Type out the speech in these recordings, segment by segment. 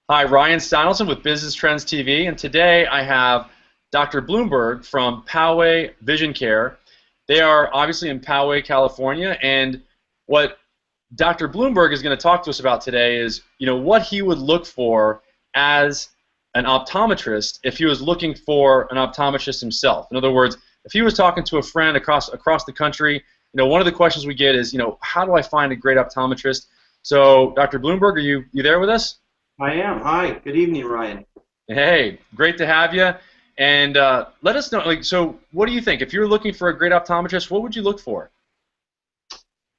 Hi, Ryan Steinelson with Business Trends TV, and today I have Dr. Bloomberg from Poway Vision Care. They are obviously in Poway, California, and what Dr. Bloomberg is going to talk to us about today is, what he would look for as an optometrist if he was looking for an optometrist himself. In other words, if he was talking to a friend across the country, one of the questions we get is, how do I find a great optometrist? So, Dr. Bloomberg, are you there with us? I am. Hi. Good evening, Ryan. Hey, great to have you. And let us know, so what do you think? If you're looking for a great optometrist, what would you look for?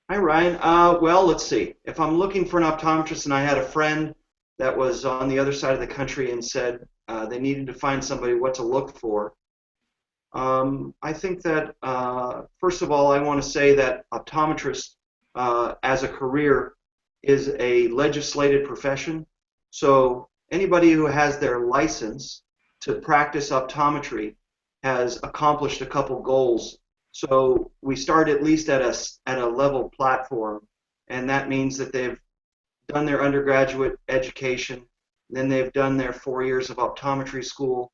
Hi, Ryan. Well, let's see. If I'm looking for an optometrist and I had a friend that was on the other side of the country and said they needed to find somebody what to look for, I think that, first of all, I want to say that optometrist as a career is a legislated profession. So anybody who has their license to practice optometry has accomplished a couple goals. So we start at least at a level platform, and that means that they've done their undergraduate education, then they've done their 4 years of optometry school,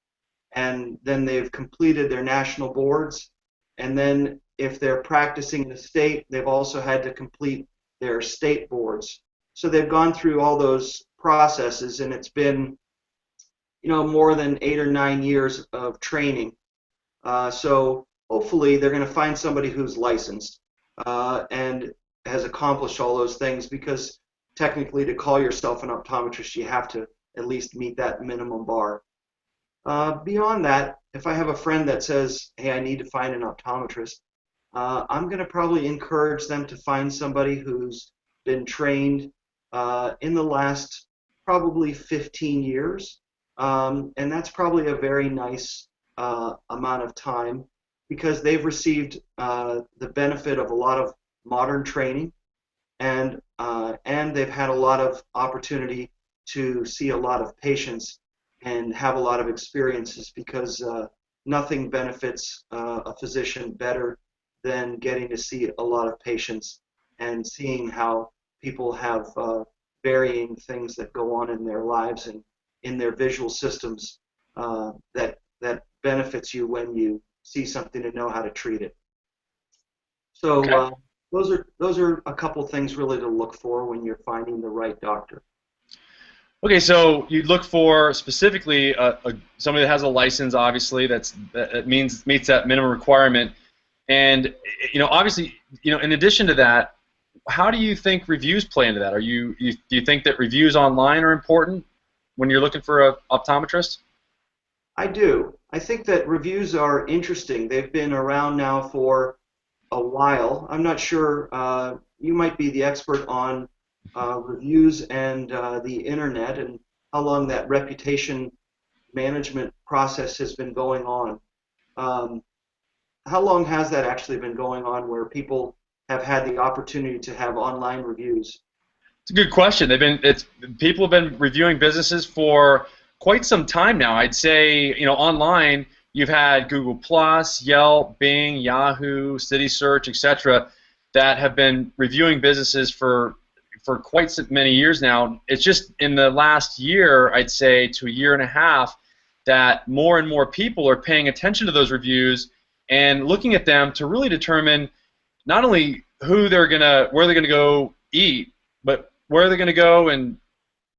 and then they've completed their national boards, and then if they're practicing in a state, they've also had to complete their state boards. So they've gone through all those processes, and it's been, more than 8 or 9 years of training. So hopefully they're going to find somebody who's licensed and has accomplished all those things, because technically to call yourself an optometrist, you have to at least meet that minimum bar. Beyond that, if I have a friend that says, hey, I need to find an optometrist, I'm going to probably encourage them to find somebody who's been trained in the last probably 15 years. And that's probably a very nice amount of time, because they've received the benefit of a lot of modern training, and they've had a lot of opportunity to see a lot of patients and have a lot of experiences, because nothing benefits a physician better than getting to see a lot of patients and seeing how people have varying things that go on in their lives and in their visual systems that benefits you when you see something and know how to treat it. So Okay. those are a couple things really to look for when you're finding the right doctor. Okay, so you look for specifically somebody that has a license, obviously, that meets that minimum requirement, and obviously, in addition to that, how do you think reviews play into that? Do you think that reviews online are important when you're looking for an optometrist? I do. I think that reviews are interesting. They've been around now for a while. I'm not sure. You might be the expert on reviews and the internet, and how long that reputation management process has been going on. Um, how long has that actually been going on, where people have had the opportunity to have online reviews? It's a good question. People have been reviewing businesses for quite some time now. I'd say, online you've had Google Plus, Yelp, Bing, Yahoo, City Search, etc., that have been reviewing businesses for quite many years now. It's just in the last year, I'd say, to a year and a half, that more and more people are paying attention to those reviews and looking at them to really determine not only where they're gonna go eat, but where they're gonna go and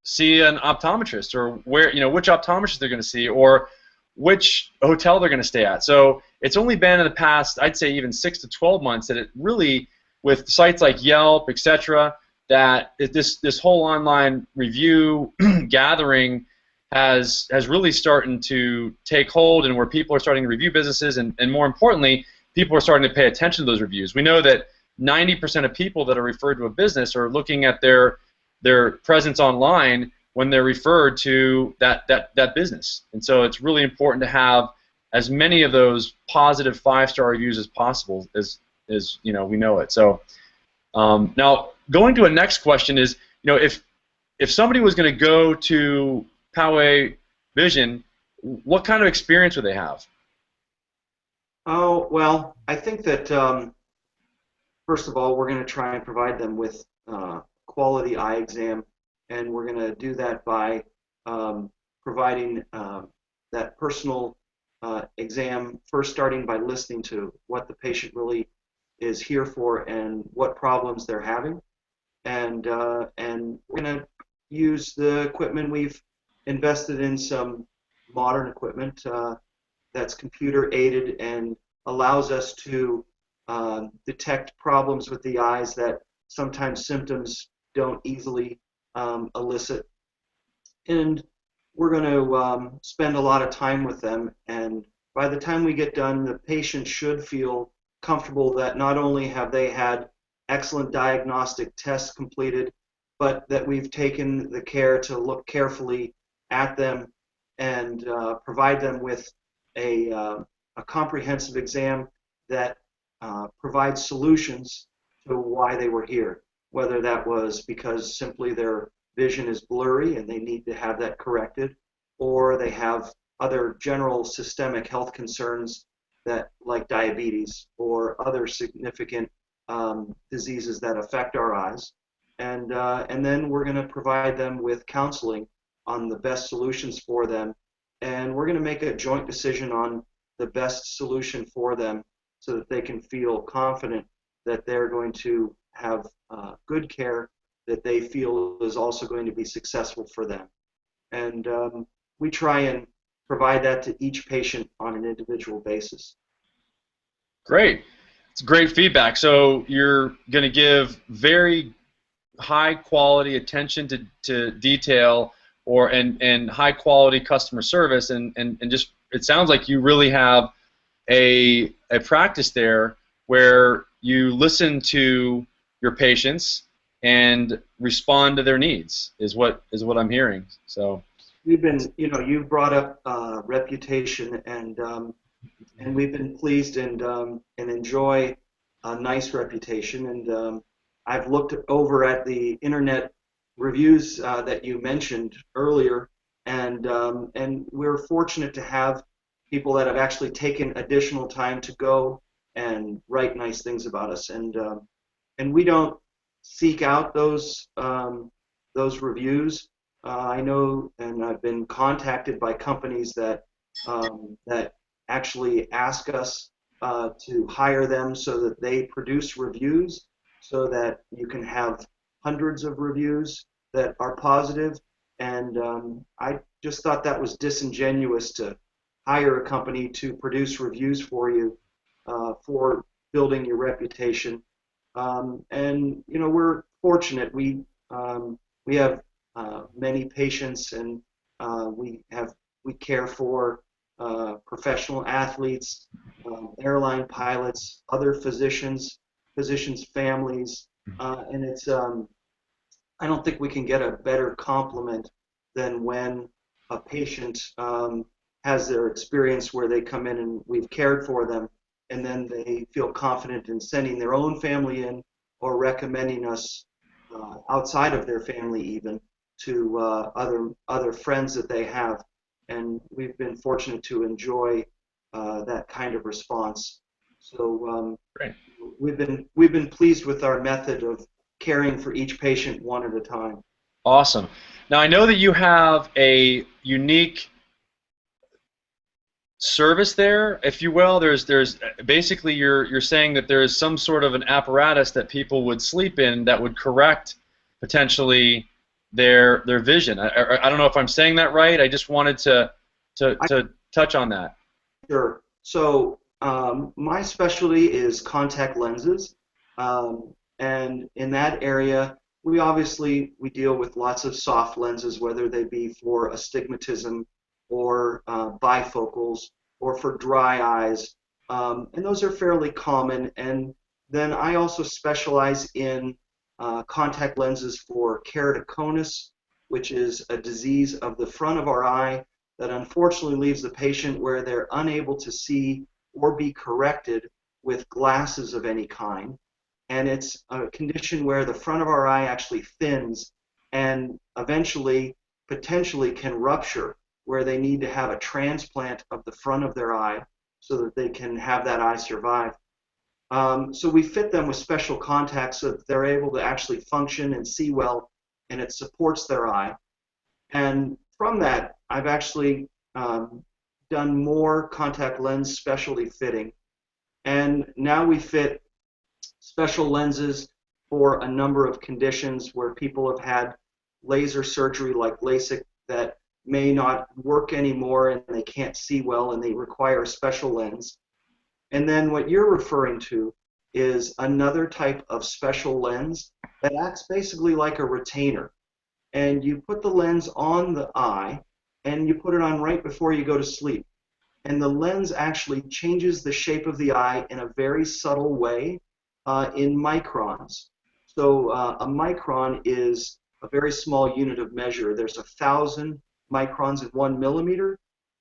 see an optometrist, or which optometrist they're gonna see, or which hotel they're gonna stay at. So it's only been in the past, I'd say, even 6 to 12 months that it really, with sites like Yelp, etc., that this whole online review gathering has really started to take hold, and where people are starting to review businesses, and more importantly, people are starting to pay attention to those reviews. We know that 90% of people that are referred to a business are looking at their presence online when they're referred to that business. And so it's really important to have as many of those positive 5-star reviews as possible, as we know it. So now going to a next question is, if somebody was going to go to Poway Vision, what kind of experience would they have? Oh, well, I think that first of all, we're going to try and provide them with quality eye exam, and we're going to do that by providing that personal exam, first starting by listening to what the patient really is here for and what problems they're having. And we're going to use the equipment. We've invested in some modern equipment that's computer aided and allows us to detect problems with the eyes that sometimes symptoms don't easily elicit. And we're going to spend a lot of time with them. And by the time we get done, the patient should feel comfortable that not only have they had excellent diagnostic tests completed, but that we've taken the care to look carefully at them and provide them with a comprehensive exam that provides solutions to why they were here, whether that was because simply their vision is blurry and they need to have that corrected, or they have other general systemic health concerns that, like diabetes or other significant diseases that affect our eyes. And then we're going to provide them with counseling on the best solutions for them. And we're going to make a joint decision on the best solution for them so that they can feel confident that they're going to have good care that they feel is also going to be successful for them. And we try and provide that to each patient on an individual basis. Great. It's great feedback. So you're going to give very high quality attention to detail and high quality customer service, and just it sounds like you really have a practice there where you listen to your patients and respond to their needs is what I'm hearing. So we've been, you brought up reputation, and we've been pleased and enjoy a nice reputation. And I've looked over at the internet reviews that you mentioned earlier, and we're fortunate to have people that have actually taken additional time to go and write nice things about us. And we don't seek out those reviews. I know, and I've been contacted by companies that actually ask us to hire them so that they produce reviews, so that you can have hundreds of reviews that are positive. And I just thought that was disingenuous to hire a company to produce reviews for you for building your reputation. And we're fortunate. We have many patients, and we care for professional athletes, airline pilots, other physicians' families, and it's I don't think we can get a better compliment than when a patient has their experience where they come in and we've cared for them, and then they feel confident in sending their own family in or recommending us outside of their family even to other friends that they have. And we've been fortunate to enjoy that kind of response. So great. we've been pleased with our method of caring for each patient one at a time. Awesome. Now I know that you have a unique service there, if you will. There's basically you're saying that there's some sort of an apparatus that people would sleep in that would correct potentially their vision. I don't know if I'm saying that right. I just wanted to touch on that. Sure. So my specialty is contact lenses, and in that area we deal with lots of soft lenses, whether they be for astigmatism or bifocals or for dry eyes, and those are fairly common. And then I also specialize in contact lenses for keratoconus, which is a disease of the front of our eye that unfortunately leaves the patient where they're unable to see or be corrected with glasses of any kind. And it's a condition where the front of our eye actually thins and eventually potentially can rupture, where they need to have a transplant of the front of their eye so that they can have that eye survive. So we fit them with special contacts so that they're able to actually function and see well, and it supports their eye. And from that, I've actually done more contact lens specialty fitting. And now we fit special lenses for a number of conditions where people have had laser surgery like LASIK that may not work anymore and they can't see well and they require a special lens. And then what you're referring to is another type of special lens that acts basically like a retainer. And you put the lens on the eye and you put it on right before you go to sleep. And the lens actually changes the shape of the eye in a very subtle way in microns. So a micron is a very small unit of measure. There's 1,000 microns in 1 millimeter.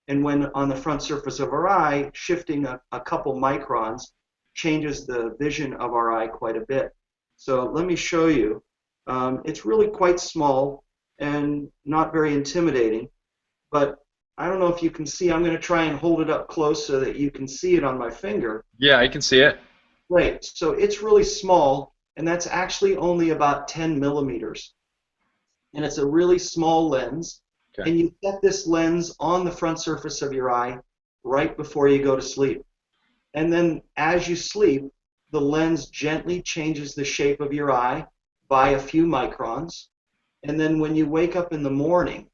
And when on the front surface of our eye, shifting a couple microns changes the vision of our eye quite a bit. So let me show you. It's really quite small and not very intimidating, but I don't know if you can see. I'm going to try and hold it up close so that you can see it on my finger. Yeah, I can see it. Great. So it's really small, and that's actually only about 10 millimeters. And it's a really small lens. Okay. And you set this lens on the front surface of your eye right before you go to sleep. And then as you sleep, the lens gently changes the shape of your eye by a few microns. And then when you wake up in the morning,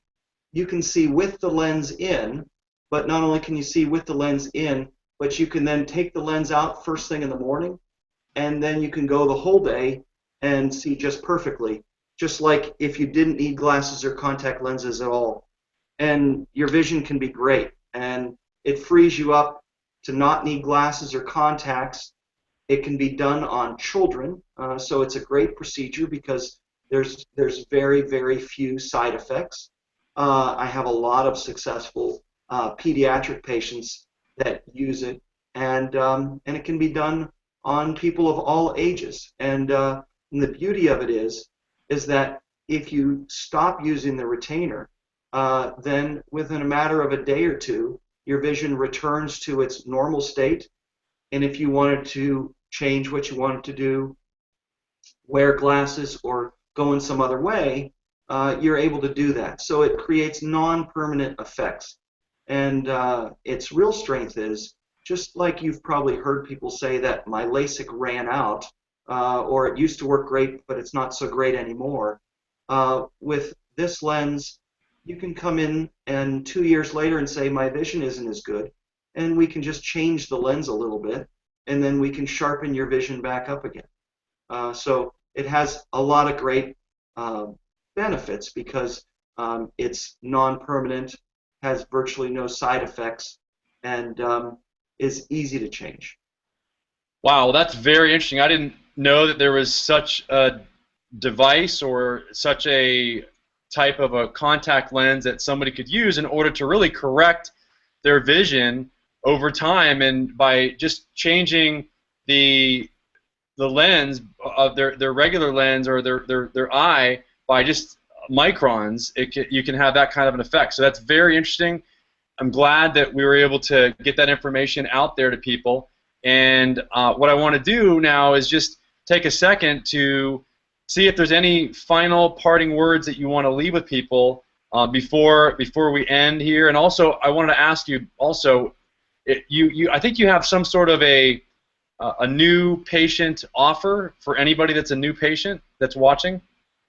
you can see with the lens in, but not only can you see with the lens in, but you can then take the lens out first thing in the morning, and then you can go the whole day and see just perfectly, just like if you didn't need glasses or contact lenses at all. And your vision can be great, and it frees you up to not need glasses or contacts. It can be done on children, so it's a great procedure because there's very, very few side effects. I have a lot of successful pediatric patients that use it, and it can be done on people of all ages. And the beauty of it is that if you stop using the retainer, then within a matter of a day or two, your vision returns to its normal state. And if you wanted to change what you wanted to do, wear glasses or go in some other way, you're able to do that. So it creates non-permanent effects. And its real strength is, just like you've probably heard people say that my LASIK ran out, or it used to work great, but it's not so great anymore. With this lens, you can come in and 2 years later and say, my vision isn't as good. And we can just change the lens a little bit, and then we can sharpen your vision back up again. So it has a lot of great benefits because it's non-permanent, has virtually no side effects, and is easy to change. Wow, that's very interesting. I didn't know that there was such a device or such a type of a contact lens that somebody could use in order to really correct their vision over time, and by just changing the lens of their regular lens or their eye by just microns, you can have that kind of an effect. So that's very interesting. I'm glad that we were able to get that information out there to people. And what I want to do now is just take a second to see if there's any final parting words that you want to leave with people before we end here. And also, I wanted to ask you also, I think you have some sort of a new patient offer for anybody that's a new patient that's watching.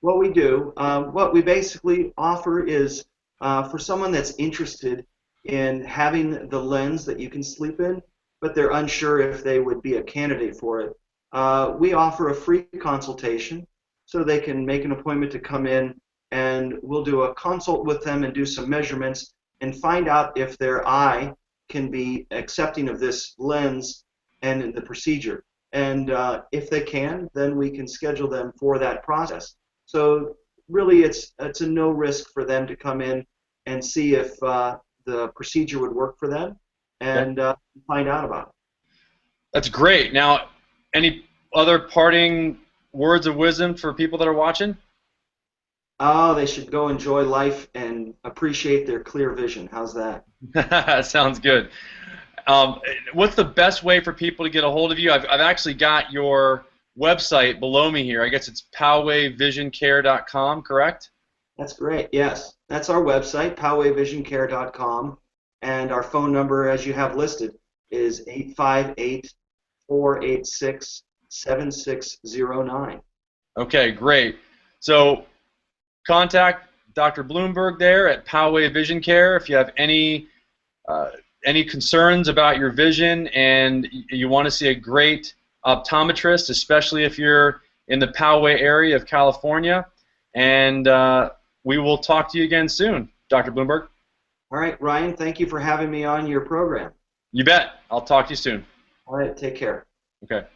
What we do, what we basically offer is for someone that's interested in having the lens that you can sleep in, but they're unsure if they would be a candidate for it. We offer a free consultation so they can make an appointment to come in, and we'll do a consult with them and do some measurements and find out if their eye can be accepting of this lens and the procedure. And if they can, then we can schedule them for that process. So really it's a no risk for them to come in and see if the procedure would work for them and find out about it. That's great. Now, any other parting words of wisdom for people that are watching? Oh, they should go enjoy life and appreciate their clear vision. How's that? Sounds good. What's the best way for people to get a hold of you? I've actually got your website below me here. I guess it's powayvisioncare.com, correct? That's great. Yes, that's our website, powayvisioncare.com, and our phone number, as you have listed, is 858-486-7609. Okay, great. So contact Dr. Bloomberg there at Poway Vision Care if you have any concerns about your vision and you want to see a great optometrist, especially if you're in the Poway area of California. And we will talk to you again soon, Dr. Bloomberg. All right, Ryan, thank you for having me on your program. You bet. I'll talk to you soon. All right, take care. Okay.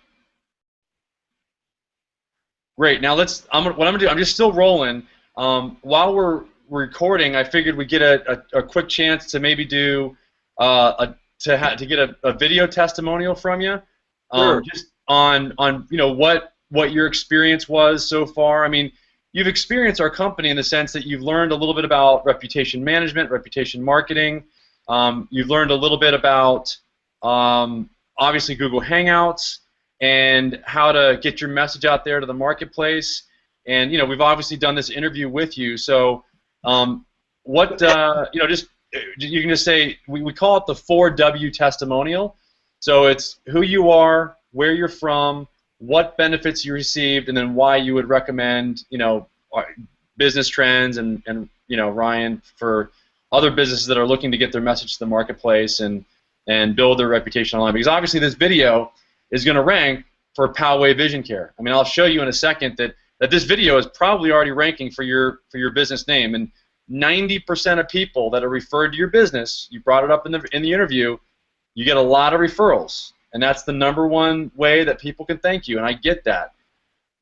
Great. Now what I'm gonna do. I'm just still rolling. While we're recording, I figured we'd get a quick chance to maybe do to get a video testimonial from you, Sure. just on what your experience was so far. I mean, you've experienced our company in the sense that you've learned a little bit about reputation management, reputation marketing. You've learned a little bit about obviously Google Hangouts and how to get your message out there to the marketplace. And we've obviously done this interview with you. So just you can just say we call it the 4W testimonial. So it's who you are, where you're from, what benefits you received, and then why you would recommend business trends and Ryan for other businesses that are looking to get their message to the marketplace and build their reputation online. Because obviously this video is going to rank for Poway Vision Care. I mean, I'll show you in a second that this video is probably already ranking for your business name, and 90% of people that are referred to your business, you brought it up in the interview, you get a lot of referrals, and that's the #1 way that people can thank you, and I get that.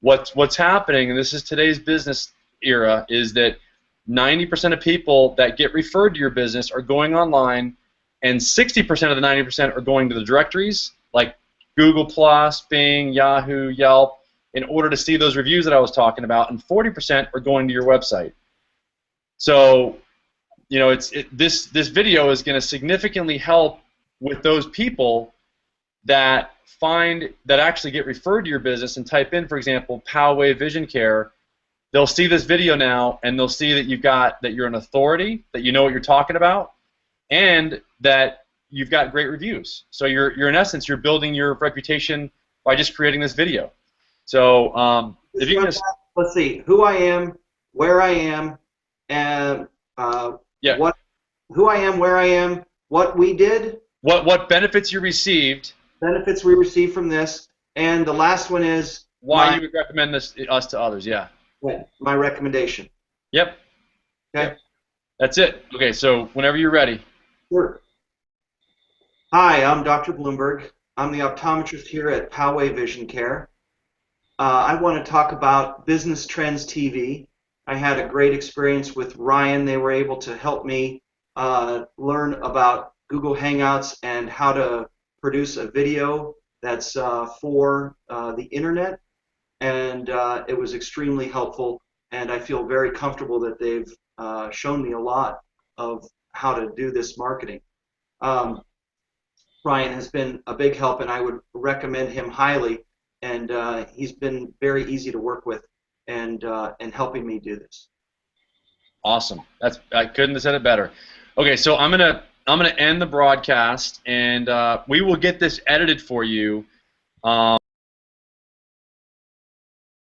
What's happening, and this is today's business era, is that 90% of people that get referred to your business are going online, and 60% of the 90% are going to the directories like Google+, Bing, Yahoo, Yelp, in order to see those reviews that I was talking about, and 40% are going to your website. So, this video is going to significantly help with those people that actually get referred to your business and type in, for example, Poway Vision Care. They'll see this video now, and they'll see that you're an authority, that you know what you're talking about, and that you've got great reviews. So you're in essence, you're building your reputation by just creating this video. So if you can just let's see who I am, where I am, and who I am, where I am, what we did, what benefits you received, benefits we received from this, and the last one is why you would recommend us to others. Yeah. My recommendation. Yep. Okay. Yep. That's it. Okay. So whenever you're ready. Sure. Hi, I'm Dr. Bloomberg. I'm the optometrist here at Poway Vision Care. I want to talk about Business Trends TV. I had a great experience with Ryan. They were able to help me learn about Google Hangouts and how to produce a video that's for the internet, and it was extremely helpful, and I feel very comfortable that they've shown me a lot of how to do this marketing. Ryan has been a big help, and I would recommend him highly, and he's been very easy to work with and helping me do this. Awesome. I couldn't have said it better. Okay, so I'm gonna end the broadcast, and we will get this edited for you.